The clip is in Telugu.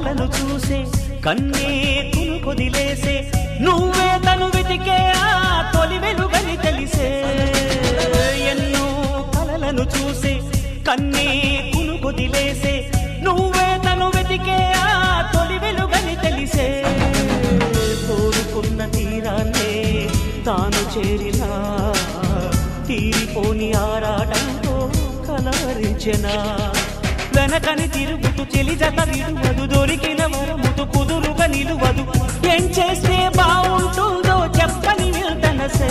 కలలను చూసే కన్నే కొదిలేసే నువ్వే తను వెతికే ఆ తొలి వెలుగని తెలిసే ఎన్నో కలలను చూసే కన్నే కొదిలేసే నువ్వే తను వెతికే ఆ తొలి వెలుగని తెలిసే కోరుకున్న తీరాన్నే తాను చేరినా తీరిపోని ఆరాటంతో కలవరించెనా వెనకని తిరుగుతూ చెలి జత విడువదు దొరికిన వరముతు కుదురుగా నిలువదు ఏం చేస్తే బాగుంటుందో చెప్పని వెళ్తనసే